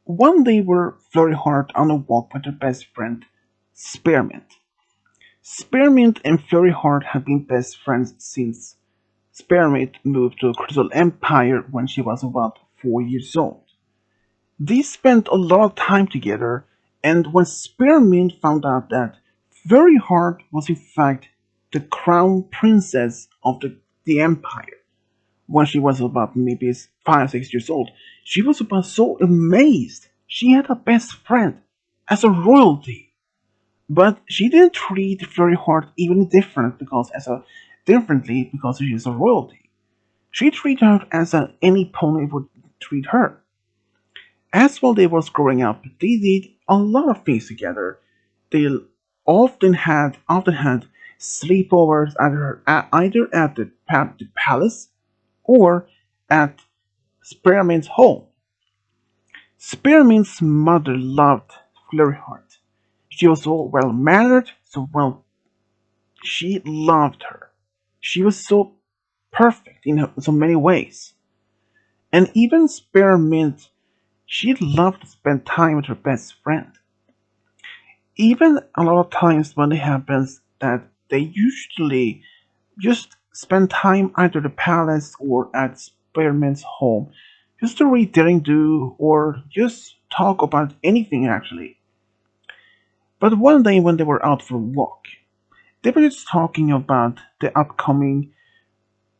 One day were Flurry Heart on a walk with her best friend, Spearmint. Spearmint and Flurry Heart have been best friends since Spearmint moved to Crystal Empire when she was about 4 years old. They spent a lot of time together, and when Spearmint found out that Flurry Heart was in fact the crown princess of the Empire, when she was about maybe 5, 6 years old, she was about so amazed. She had a best friend as a royalty, but she didn't treat Flurry Heart even differently because she is a royalty. She treated her as any pony would treat her. As while they was growing up, they did a lot of things together. They often had sleepovers either at the palace or at Spearmint's home. Spearmint's mother loved Flurry Heart. She was so well mannered, so well she loved her. She was so perfect in so many ways. And even Spearmint, she loved to spend time with her best friend. Even a lot of times when it happens that they usually just spend time either at the palace or at Spearmint's home just to read Daring Do or just talk about anything actually. But one day when they were out for a walk, they were just talking about the upcoming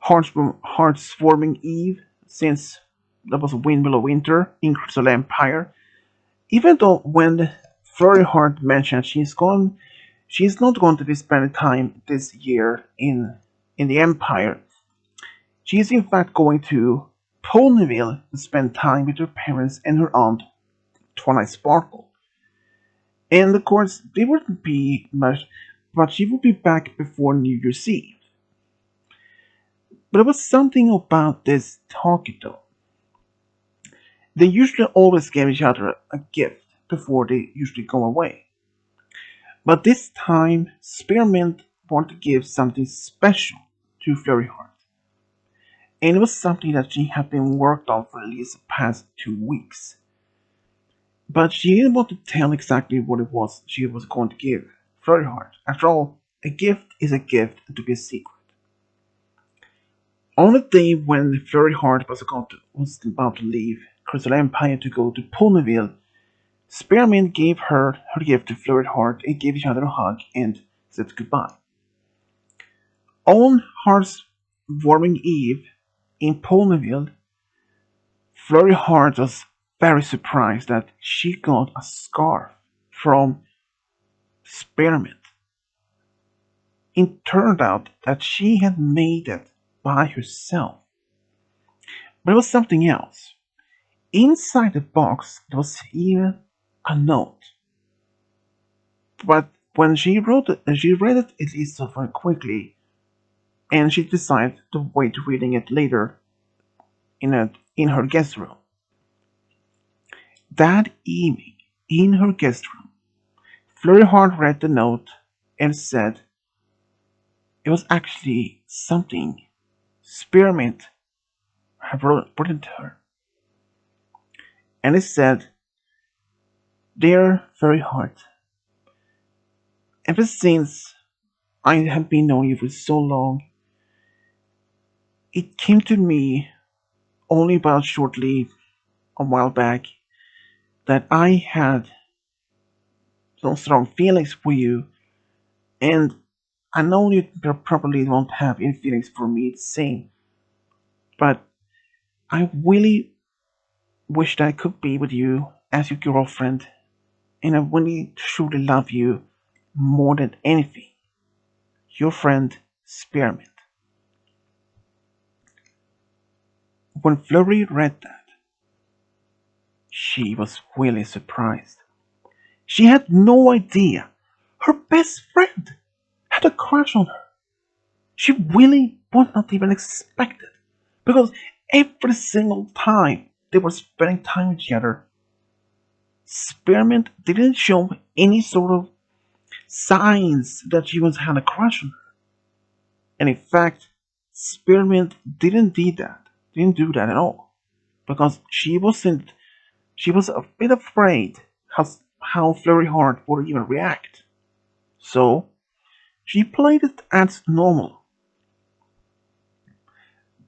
Heartswarming Eve since there was a Windmill of Winter in Crystal Empire. Even though when Flurry Heart mentioned she's not going to be spending time this year in the Empire. She is in fact going to Ponyville to spend time with her parents and her aunt, Twilight Sparkle. And of course, they wouldn't be much, but she would be back before New Year's Eve. But there was something about this talkie though. They usually always give each other a gift before they usually go away. But this time, Spearmint wanted to give something special to Flurry Heart. And it was something that she had been worked on for at least the past 2 weeks. But she didn't want to tell exactly what it was she was going to give Flurry Heart. After all, a gift is a gift to be a secret. On the day when Flurry Heart was about to leave Crystal Empire to go to Ponyville, Spearmint gave her gift to Flurry Heart and gave each other a hug and said goodbye. On Heart's warming eve in Ponyville, Flurry Heart was very surprised that she got a scarf from Spearmint. It turned out that she had made it by herself. But it was something else. Inside the box there was even a note. But when she wrote it, she read it at least so very quickly, and she decided to wait reading it later in her guest room. That evening, in her guest room, Flurry Heart read the note and said it was actually something Spearmint had written to her. And it said, "Dear Flurry Heart, ever since I have been knowing you for so long, it came to me only about shortly a while back that I had some strong feelings for you, and I know you probably won't have any feelings for me the same, but I really wish that I could be with you as your girlfriend, and I really truly love you more than anything. Your friend, Spearmint." When Flurry read that, she was really surprised. She had no idea her best friend had a crush on her. She really would not even expect it, because every single time they were spending time together, Spearmint didn't show any sort of signs that she was had a crush on her. And in fact, Spearmint didn't do that at all, because she wasn't She was a bit afraid how Flurry Heart would even react. So she played it as normal.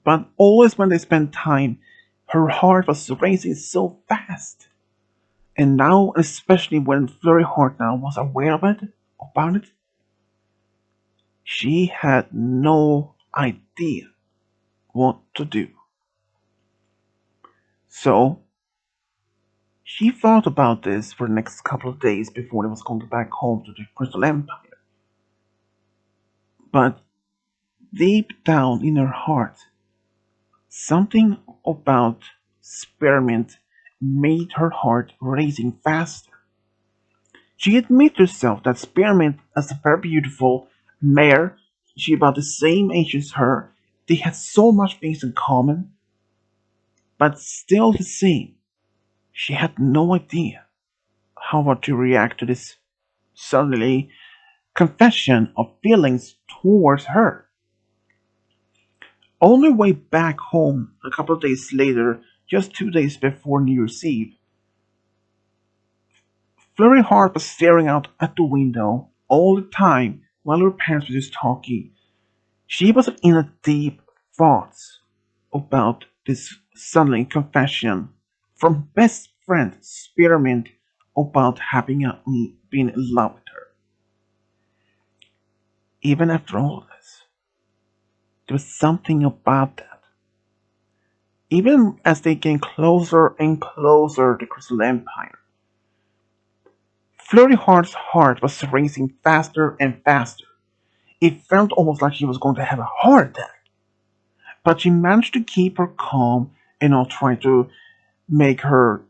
But always when they spent time, her heart was racing so fast. And now, especially when Flurry Heart now was aware about it, she had no idea what to do. So she thought about this for the next couple of days before they was going back home to the Crystal Empire. But deep down in her heart, something about Spearmint made her heart racing faster. She admitted herself that Spearmint as a very beautiful mare, she about the same age as her, they had so much things in common, but still the same. She had no idea how to react to this suddenly confession of feelings towards her. On her way back home a couple of days later, just 2 days before New Year's Eve, Flurry Heart was staring out at the window all the time while her parents were just talking. She was in a deep thoughts about this sudden confession from best friend Spearmint about having been in love with her. Even after all of this, there was something about that. Even as they came closer and closer to Crystal Empire, Flurry Heart's heart was racing faster and faster. It felt almost like she was going to have a heart attack. But she managed to keep her calm and not try to make her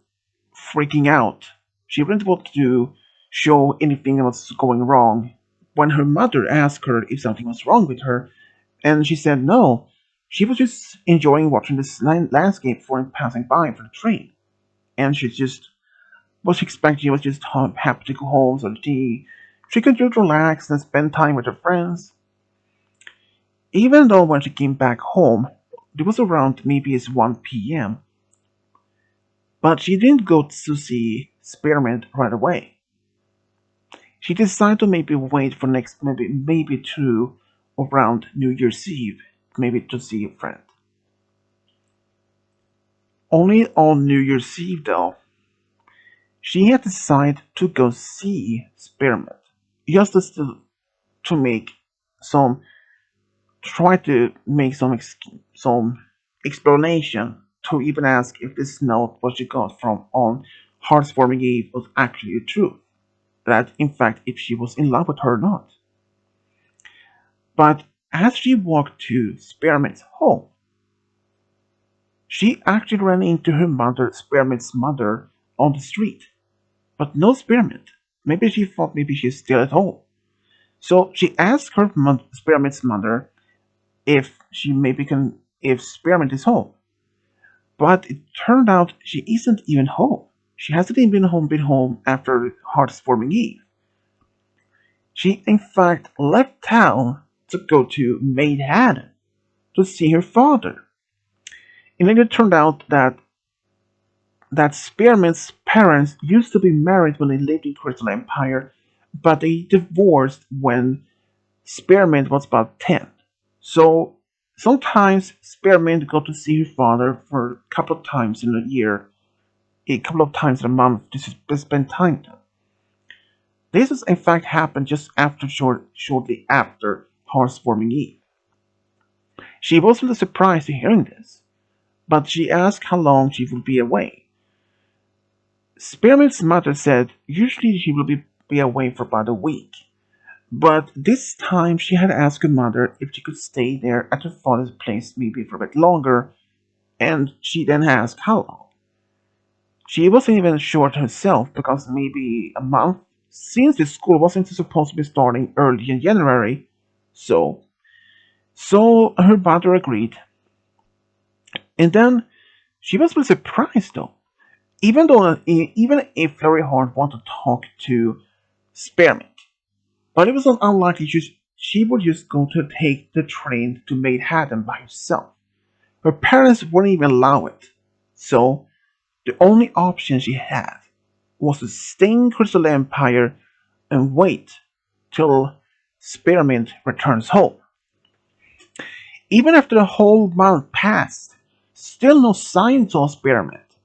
freaking out. She wasn't able to show anything that was going wrong. When her mother asked her if something was wrong with her, and she said no, she was just enjoying watching this landscape for passing by for the train. And she just was expecting she was just happy to go home so that she could just relax and spend time with her friends. Even though when she came back home, it was around maybe it's 1 p.m., but she didn't go to see Spearmint right away. She decided to maybe wait for next maybe to around New Year's Eve, maybe to see a friend. Only on New Year's Eve though, she had decided to go see Spearmint, just to make some try to make some explanation to even ask if this note what she got from on Heartswarming Eve was actually true. That in fact if she was in love with her or not. But as she walked to Spearmint's home, she actually ran into her mother, Spearmint's mother, on the street. But no Spearmint. Maybe she thought maybe she's still at home. So she asked her Spearmint's mother if she maybe can if Spearmint is home. But it turned out she isn't even home. She hasn't even been home after Heartswarming Eve. She in fact left town to go to Maidhaven to see her father. And then it turned out that Spearmint's parents used to be married when they lived in Crystal Empire, but they divorced when Spearmint was about 10. So sometimes Spearmint got to see her father for a couple of times in a year, a couple of times a month to spend time with him. This has in fact happened just after shortly after Heartswarming Eve. She wasn't surprised to hearing this, but she asked how long she would be away. Spearmint's mother said usually she will be away for about a week, but this time she had asked her mother if she could stay there at her father's place maybe for a bit longer, and she then asked how long. She wasn't even sure herself because maybe a month, since the school wasn't supposed to be starting early in January, so her mother agreed. And then she was really surprised though. Even if Flurry Heart wanted to talk to Spearmint, but it was not unlikely she would just go to take the train to Maidhaven by herself. Her parents wouldn't even allow it. So The only option she had was to stay in Crystal Empire and wait till Spearmint returns home. Even after the whole month passed, still no signs of Spearmint.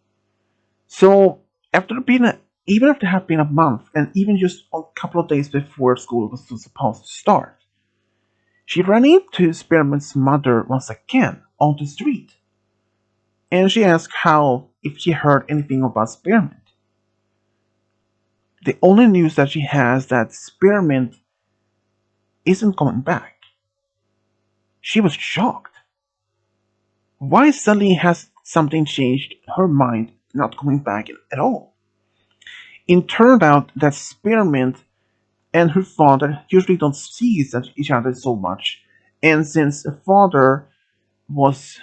So after being even after having been a month, and even just a couple of days before school was supposed to start, she ran into Spearmint's mother once again on the street, and she asked how if she heard anything about Spearmint. The only news that she has that Spearmint isn't coming back. She was shocked. Why suddenly has something changed her mind not coming back at all? It turned out that Spearmint and her father usually don't see each other so much, and since the father was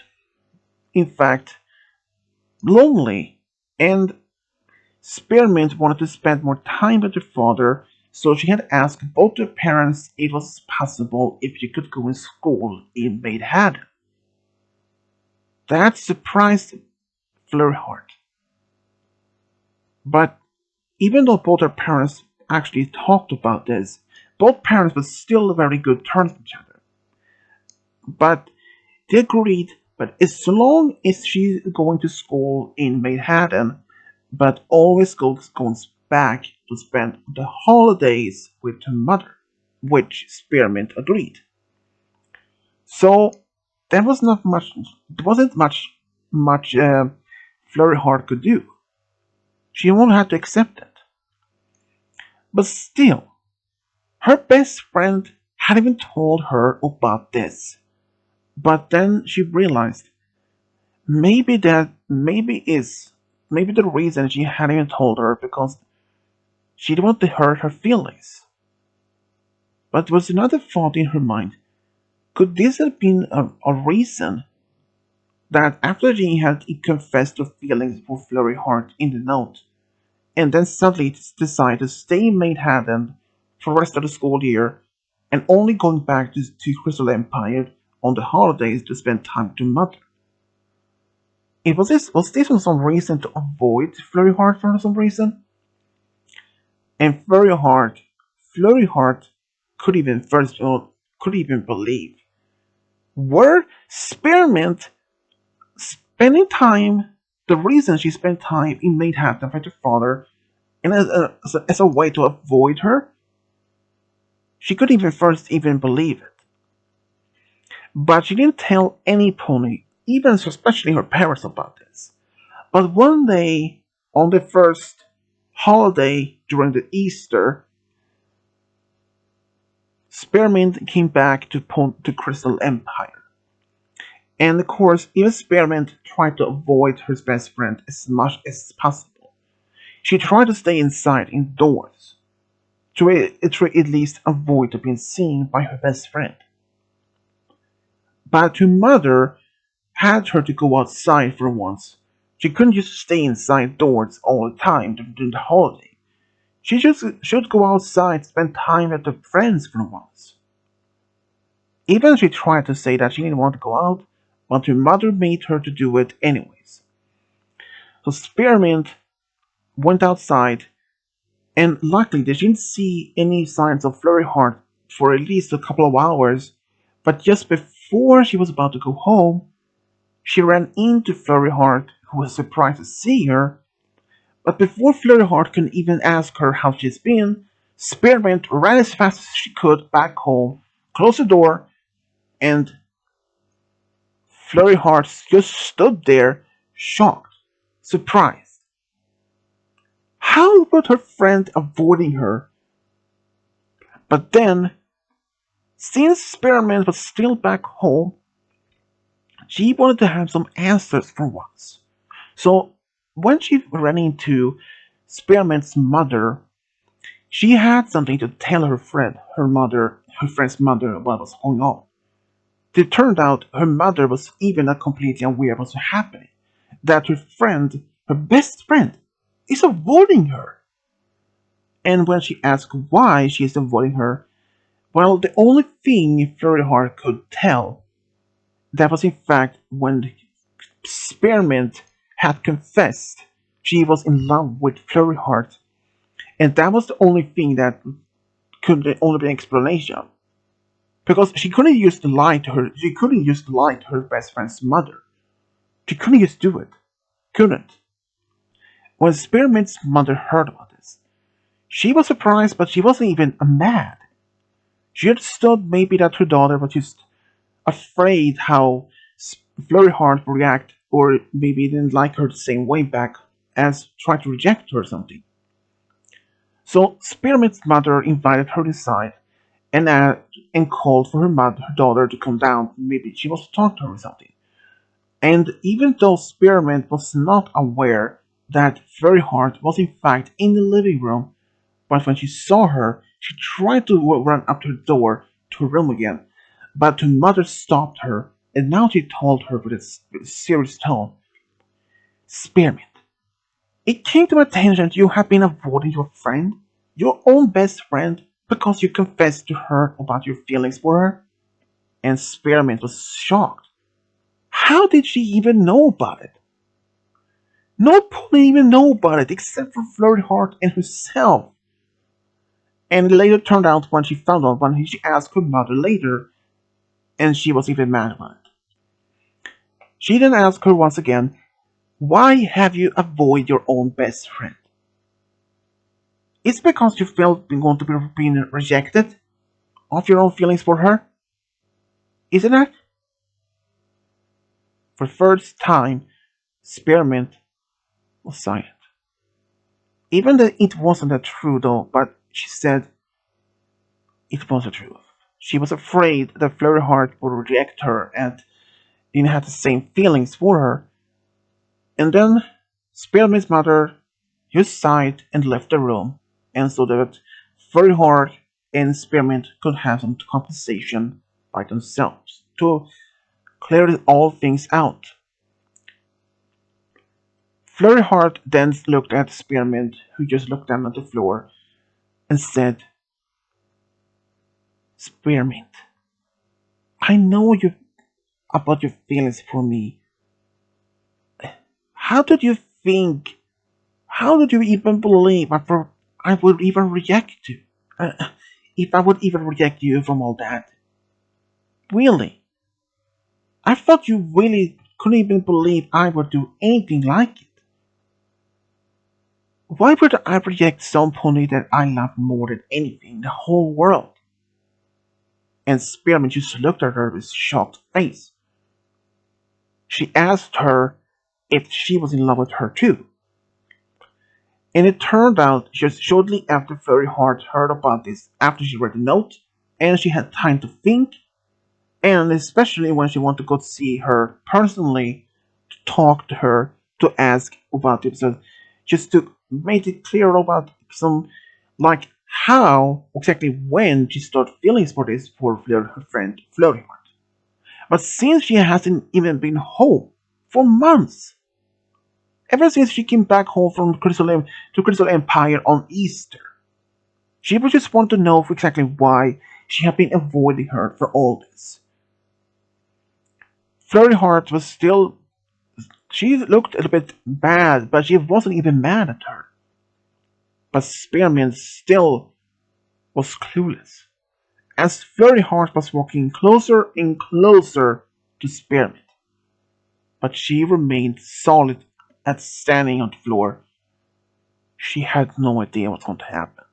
in fact lonely and Spearmint wanted to spend more time with her father, so she had asked both her parents if it was possible if she could go in school in Maidhaven. That surprised Flurry Heart. But even though both her parents actually talked about this, both parents were still very good terms with each other. But they agreed, but as long as she's going to school in Maidhaven, but always goes back to spend the holidays with her mother, which Spearmint agreed. So there was not much. There wasn't much Flurry Heart could do. She only had to accept it. But still, her best friend hadn't even told her about this. But then she realized maybe the reason she hadn't even told her because she didn't want to hurt her feelings. But there was another thought in her mind. Could this have been a reason that after she had confessed her feelings for Flurry Heart in the note, and then suddenly decided to stay in Maidhaven for the rest of the school year, and only going back to Crystal Empire on the holidays to spend time with her mother? Was this for some reason to avoid Flurry Heart for some reason? And Flurry Heart could even first of all could even believe. Were Spearmint spending time the reason she spent time in Maidhaven with her father and as a way to avoid her? She could even first even believe it. But she didn't tell any pony, even especially her parents about this. But one day, on the first holiday during the Easter, Spearmint came back to Crystal Empire. And of course, even Spearmint tried to avoid her best friend as much as possible. She tried to stay inside, indoors, to at least avoid being seen by her best friend. But her mother had her to go outside for once. She couldn't just stay inside doors all the time during the holiday. She just should go outside, spend time with her friends for once. Even she tried to say that she didn't want to go out, but her mother made her to do it anyways. So Spearmint went outside, and luckily they didn't see any signs of Flurry Heart for at least a couple of hours. But just before she was about to go home, she ran into Flurry Heart, who was surprised to see her. But before Flurry Heart could even ask her how she's been, Spearmint ran as fast as she could back home, closed the door, and Flurry Heart just stood there, shocked, surprised. How about her friend avoiding her? But then, since Spearmint was still back home, she wanted to have some answers for once. So when she ran into Spearmint's mother, she had something to tell her friend's mother about what was going on. It turned out her mother was even not completely aware of what was happening. That her best friend, is avoiding her. And when she asked why she is avoiding her, well, the only thing Flurry Heart could tell, that was in fact when Spearmint had confessed she was in love with Flurry Heart, and that was the only thing that could only be an explanation. Because she couldn't use the lie to her. She couldn't use the lie to her best friend's mother. She couldn't just do it. Couldn't. When Spearmint's mother heard about this, she was surprised, but she wasn't even mad. She understood maybe that her daughter was just afraid how Flurry Heart would react, or maybe didn't like her the same way back as tried to reject her or something. So Spearmint's mother invited her inside and called for her daughter to come down. Maybe she was to talk to her or something. And even though Spearmint was not aware that Flurry Heart was in fact in the living room, but when she saw her, she tried to run up to the door to her room again. But her mother stopped her, and now she told her with a serious tone, Spearmint, it came to my attention that you have been avoiding your friend, your own best friend, because you confessed to her about your feelings for her. And Spearmint was shocked. How did she even know about it? Nobody even know about it except for Flurry Heart and herself. And it later turned out when she found out when she asked her mother later, and she was even mad about it. She then asked her once again, why have you avoided your own best friend? It's because you felt you're going to be being rejected of your own feelings for her? Isn't it? For the first time, Spearmint was silent. Even though it wasn't the truth though, but she said it was the truth. She was afraid that Flurry Heart would reject her and didn't have the same feelings for her. And then Spearmint's mother just sighed and left the room, and so that Flurry Heart and Spearmint could have some conversation by themselves to clear all things out. Flurry Heart then looked at Spearmint, who just looked down at the floor, and said, Spearmint, I know you about your feelings for me. How did you think? How did you even believe I would even reject you? If I would even reject you from all that? Really? I thought you really couldn't even believe I would do anything like it. Why would I reject somebody that I love more than anything in the whole world? And Spearmint just looked at her with a shocked face. She asked her if she was in love with her too. And it turned out just shortly after Flurry Heart heard about this, after she read the note, and she had time to think, and especially when she wanted to go to see her personally, to talk to her, to ask about it, so just to make it clear about some, like how, exactly when she started feelings for this for her friend Flurry Heart. But since she hasn't even been home for months, ever since she came back home from Crystal Empire on Easter, she would just want to know exactly why she had been avoiding her for all this. Flurry Heart was still. She looked a little bit bad, but she wasn't even mad at her. But Spearmint still was clueless, as Flurry Heart was walking closer and closer to Spearmint. But she remained solid and standing on the floor. She had no idea what was going to happen.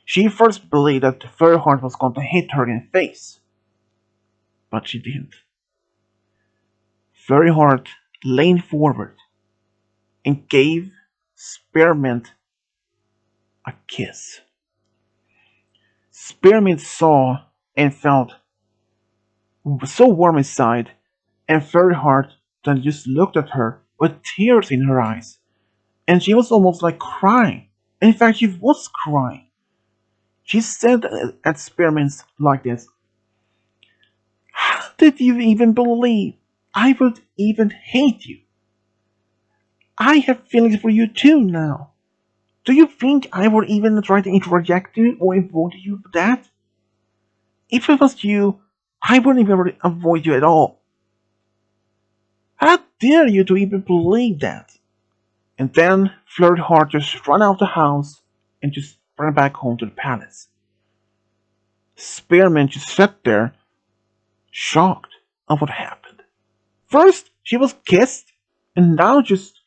She first believed that Flurry Heart was going to hit her in the face, but she didn't. Flurry Heart leaned forward and gave Spearmint a kiss. Spearmint saw and felt so warm inside, and Flurry Heart then just looked at her with tears in her eyes, and she was almost like crying. In fact, she was crying. She said at Spearmint like this, how did you even believe I would even hate you? I have feelings for you too now. Do you think I would even try to reject you or avoid you for that? If it was you, I wouldn't even avoid you at all. How dare you to even believe that? And then Flurry Heart just ran out of the house and just ran back home to the palace. Spearmint just sat there, shocked of what happened. First, she was kissed, and now just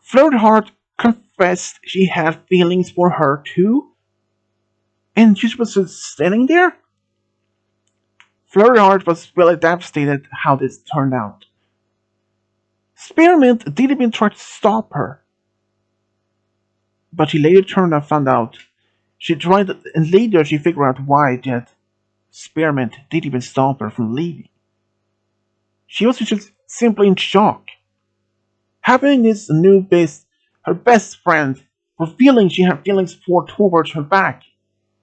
Flurry Heart confessed she had feelings for her too, and she was just standing there. Flurry Heart was really devastated how this turned out. Spearmint didn't even try to stop her, but she later turned and found out. She tried, and later she figured out why that Spearmint didn't even stop her from leaving. She was just simply in shock. Having this new her best friend, revealing she had feelings for towards her back,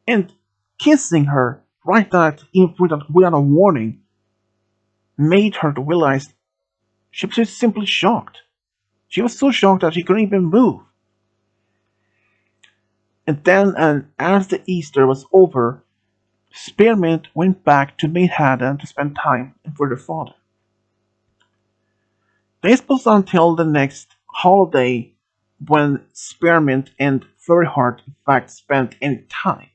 and kissing her right that without a warning, made her realize she was just simply shocked. She was so shocked that she couldn't even move. And then, as the Easter was over, Spearmint went back to Manhattan to spend time with her father. This was until the next holiday when Spearmint and Flurry Heart in fact spent any time.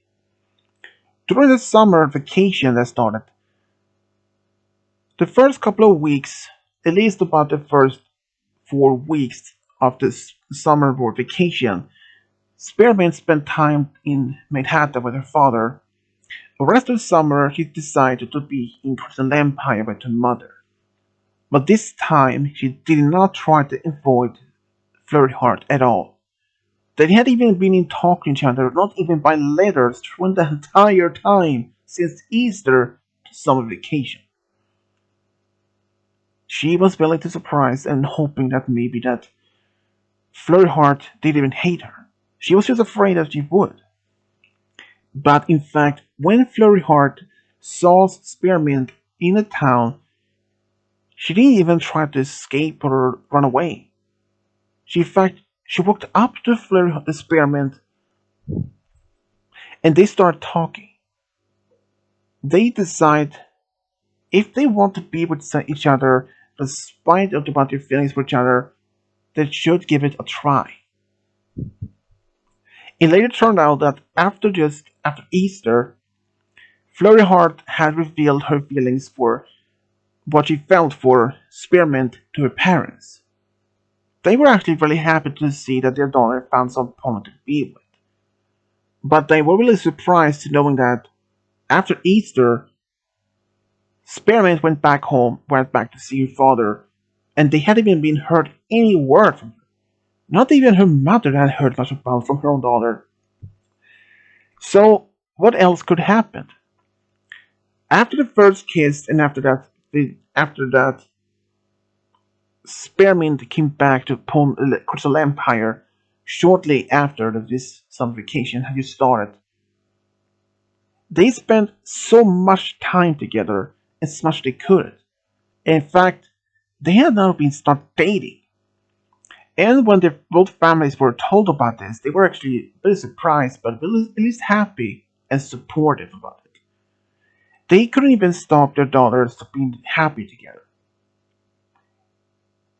During the summer vacation that started, the first couple of weeks, at least about the first 4 weeks of this summer vacation, Spearmint spent time in Manhattan with her father. The rest of the summer, she decided to be in Crystal Empire with her mother. But this time, she did not try to avoid Flurry Heart at all. They had even been in talking to each other, not even by letters, throughout the entire time since Easter to summer vacation. She was really surprised and hoping that maybe that Flurry Heart didn't even hate her. She was just afraid that she would. But in fact, when Flurry Heart saw Spearmint in the town, she didn't even try to escape or run away. In fact, she walked up to the Spearmint, and they start talking. They decide if they want to be with each other, despite of about their feelings for each other, they should give it a try. It later turned out that after Easter, Flurry Heart had revealed her feelings for what she felt for Spearmint to her parents. They were actually really happy to see that their daughter found someone to be with. But they were really surprised knowing that after Easter, Spearmint went back to see her father, and they hadn't even heard any word from her. Not even her mother had heard much about from her own daughter. So, what else could happen? After the first kiss, and after that, Spearmint came back to Crystal Empire shortly after this summer vacation had just started. They spent so much time together as much as they could. In fact, they had now been start dating. And when both families were told about this, they were actually very surprised, but at least happy and supportive about it. They couldn't even stop their daughters from being happy together.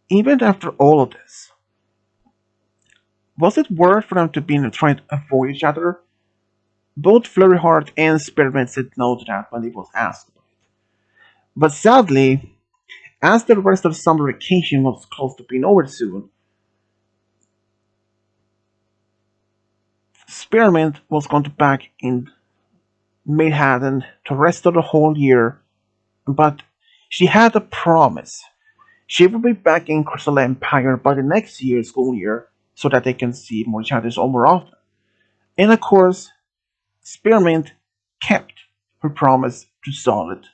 Even after all of this, was it worth for them to be trying to avoid each other? Both Flurry Heart and Spearmint said no to that when they was asked about it. But sadly, as the rest of the summer vacation was close to being over soon, Spearmint was going to back in Manhattan to rest of the whole year, but she had a promise. She will be back in Crystal Empire by the next school year, so that they can see each other more often. And of course, Spearmint kept her promise to Solid.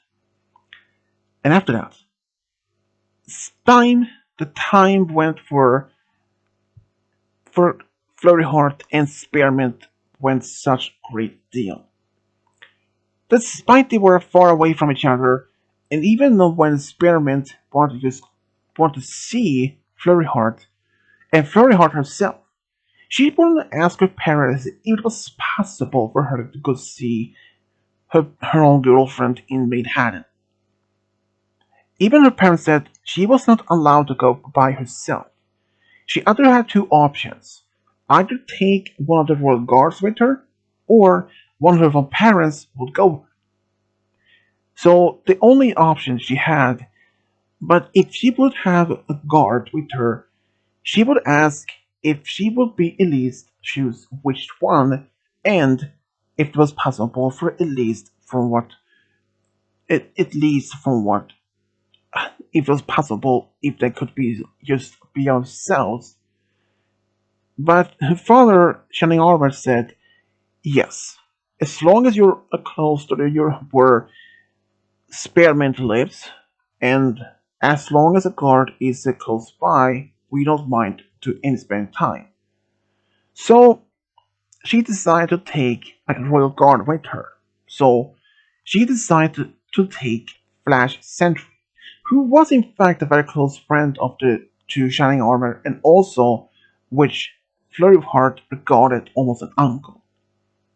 And after that, the time went for Flurry Heart and Spearmint went such a great deal. Despite they were far away from each other, and even though when Spearmint wanted to see Flurry Heart and Flurry Heart herself, she wanted to ask her parents if it was possible for her to go see her own girlfriend in Manhattan. Even her parents said she was not allowed to go by herself. She either had two options: either take one of the royal guards with her, or one of her parents would go. So the only option she had, but if she would have a guard with her, she would ask if she would be Elise choose which one, and if it was possible for Elise from what at least from what if it was possible if they could be just be ourselves. But her father, Shining Armor, said yes. As long as you're close to where Spearmint lives, and as long as a guard is close by, we don't mind to spend time. So she decided to take a royal guard with her. So she decided to take Flash Sentry, who was in fact a very close friend of the two Shining Armor, and also which Flurry Heart regarded almost an uncle.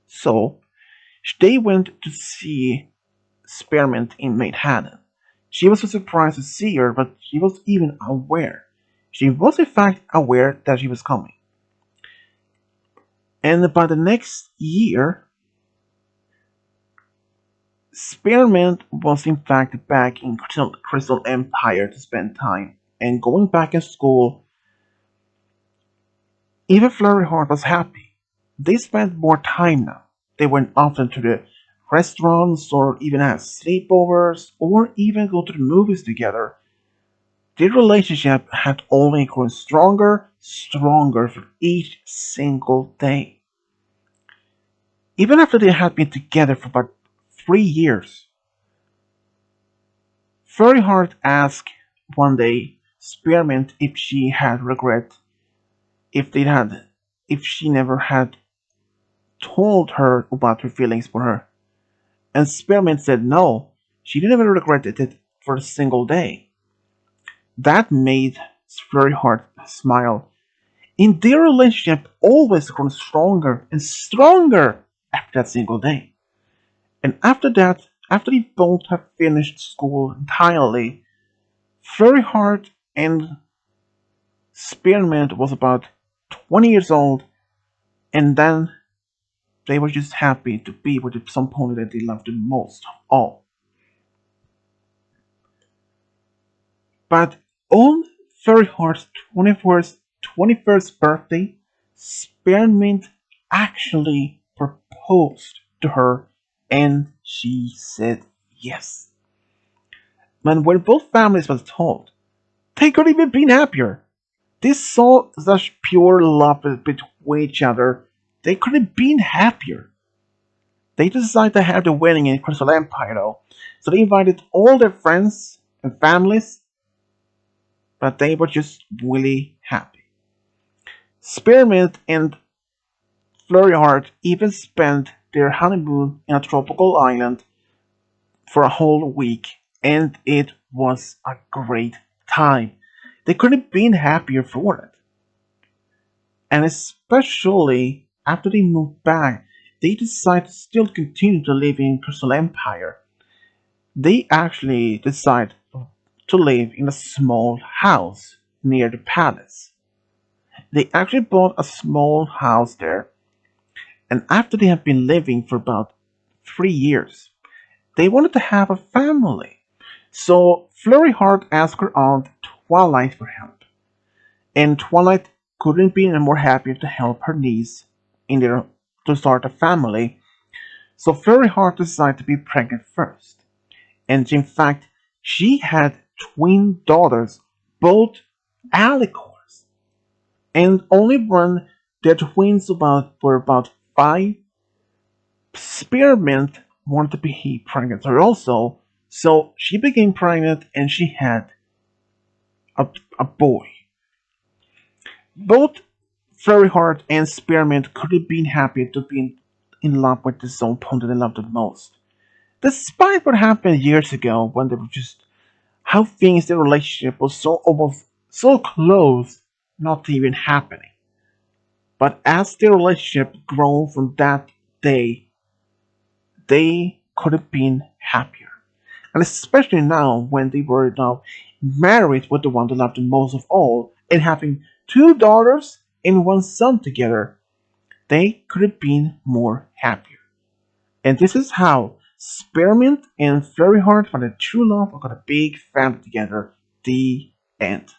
So they went to see Spearmint in Manhattan. She was so surprised to see her, but she was even aware. She was in fact aware that she was coming. And by the next year, Spearmint was in fact back in Crystal Empire to spend time, and going back in school. Even Flurry Heart was happy. They spent more time now. They went often to the restaurants, or even had sleepovers, or even go to the movies together. Their relationship had only grown stronger for each single day. Even after they had been together for about 3 years, Flurry Heart asked one day Spearmint if she had regret if they had if she never had told her about her feelings for her. And Spearmint said no, she never regretted it for a single day. That made Flurry Heart smile. In their relationship always grew stronger and stronger after that single day. And after that, after they both have finished school entirely, Flurry Heart and Spearmint was about 20 years old, and then they were just happy to be with some pony that they loved the most of all. But on Fairy Heart's 21st birthday, Spearmint actually proposed to her, and she said yes. And when both families were told, they could even been happier. They saw such pure love between each other, they could have been happier. They decided to have the wedding in Crystal Empire though, so they invited all their friends and families, but they were just really happy. Spearmint and Flurry Heart even spent their honeymoon in a tropical island for a whole week, and it was a great time. They couldn't have been happier for it. And especially after they moved back, they decided to still continue to live in Crystal Empire. They actually decided to live in a small house near the palace. They actually bought a small house there, and after they had been living for about 3 years, they wanted to have a family. So Flurry Heart asked her aunt Twilight for help, and Twilight couldn't be any more happier to help her niece in their to start a family. So Flurry Heart decided to be pregnant first, and in fact, she had twin daughters, both alicorns. And only when their twins were about 5, Spearmint wanted to be pregnant her also, so she became pregnant and she had a boy. Both Fairy Heart and Spearmint could have been happy to be in love with the zone pony they loved the most. Despite what happened years ago when they were just how things their relationship was so almost so close not even happening. But as their relationship grew from that day, they could have been happier. And especially now when they were now married with the one they loved the most of all and having two daughters and one son together. They could have been more happier. And this is how Spearmint and Flurry Heart found a true love and got a big family together. The end.